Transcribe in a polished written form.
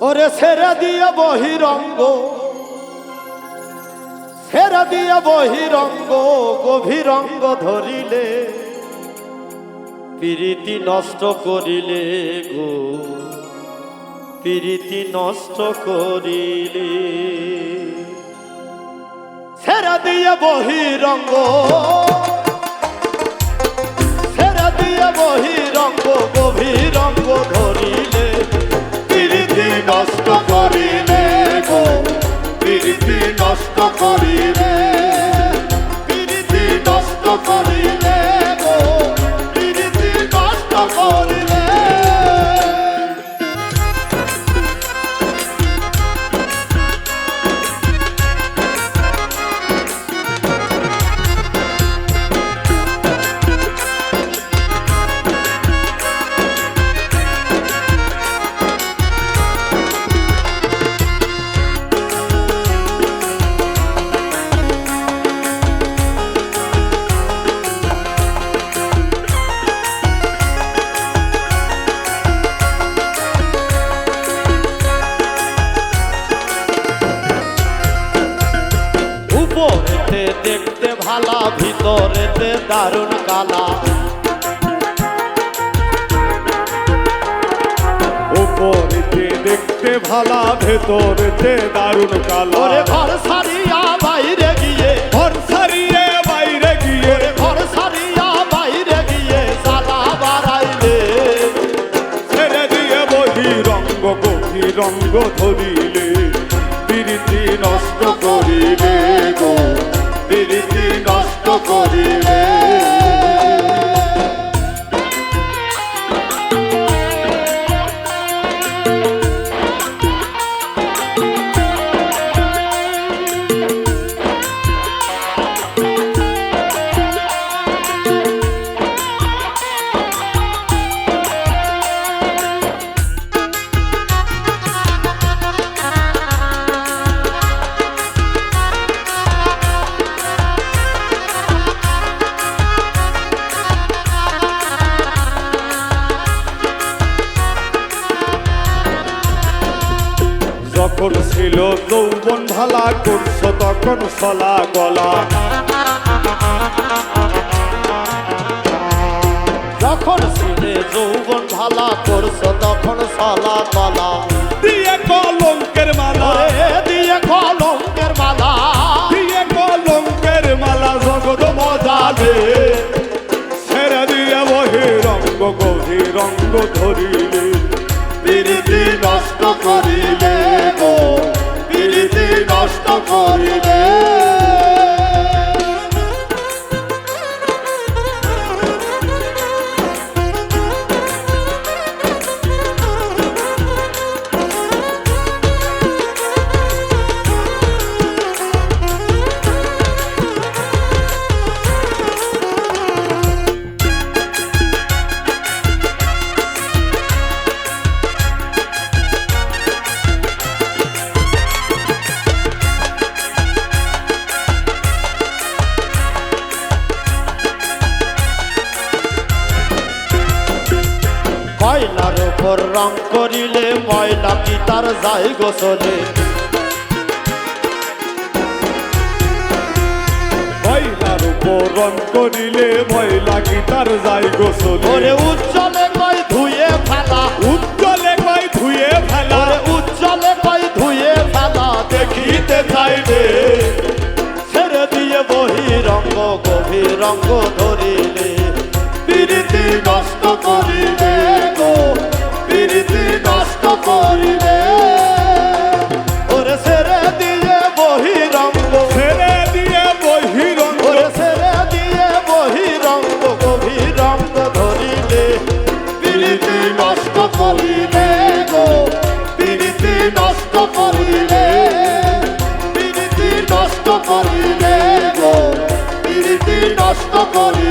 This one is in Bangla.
ওরে ছেড়ে দিয়ে বহিরঙ্গ, ছেড়ে দিয়ে বহিরঙ্গ, গভীরঙ্গ ধরিলে প্রীতি নষ্ট করিলে গো, প্রীতি নষ্ট করিলে। ছেড়ে দিয়ে বহিরঙ্গ, ছেড়ে দিয়ে বহিরঙ্গ, গভীরঙ্গ ধরিলে প্রীতি নষ্ট করিলে গো, প্রীতি নষ্ট করিলে, প্রীতি নষ্ট করিলে গো, প্রীতি নষ্ট করিলে। উপরেতে দেখতে ভালা, ভিতরেতে দারুণ কালা, উপরেতে দেখতে ভালা, ভেতরেতে দারুণ কালো। ওরে ঘর সারিয়া বাইরে গিয়ে, ঘর ছাড়িয়ে বাইরে গিয়ে, ওরে ঘর সারিয়া বাইরে গিয়ে জ্বালা বাড়াইলে ছেড়ে দিয়ে বহিরঙ্গ, গভীরঙ্গ ধরিলে প্রীতি নষ্ট করিলে গো, প্রীতি নষ্ট করিলে। যখন ছিল যৌবন ভালা, করছো তখন সলা গলা। যখন ছিলে যৌবন ভালা, করছো তখন সলা কলা, দিয়ে কলঙ্কের মালা, ওরে দিয়ে কলঙ্কের মালা, দিয়ে কলঙ্কের মালা জগৎ মজাবে। ছেড়ে দিয়ে বহিরঙ্গ, গভীরঙ্গ ধরিলে প্রীতি নষ্ট করিলে গো, প্রীতি নষ্ট করিলে। ময়লার উপর রং করিলে ময়লা কি তার যাই গোসলে, ময়লার উপর রং করিলে ময়লা কি তার যাই গোসলে। ওরে উজ্জ্বলে কই ধুয়ে ফেলা, উজ্জ্বলে কই ধুয়ে ফেলা, ওরে উজ্জ্বলে কই ধুয়ে ফেলা দেখিতে চাইবে। ছেড়ে দিয়ে বহিরঙ্গ, গভীরঙ্গ ধরিলে প্রীতি নষ্ট করিলে গো, প্রীতি নষ্ট করিলে। ওরে ছেড়ে দিয়ে বহিরঙ্গ, ছেড়ে দিয়ে বহিরঙ্গ, ওরে ছেড়ে দিয়ে বহিরঙ্গ, গভীরঙ্গ ধরিলে প্রীতি নষ্ট করিলে গো, প্রীতি নষ্ট করিলে, প্রীতি নষ্ট করিলে গো, প্রীতি নষ্ট করিলে।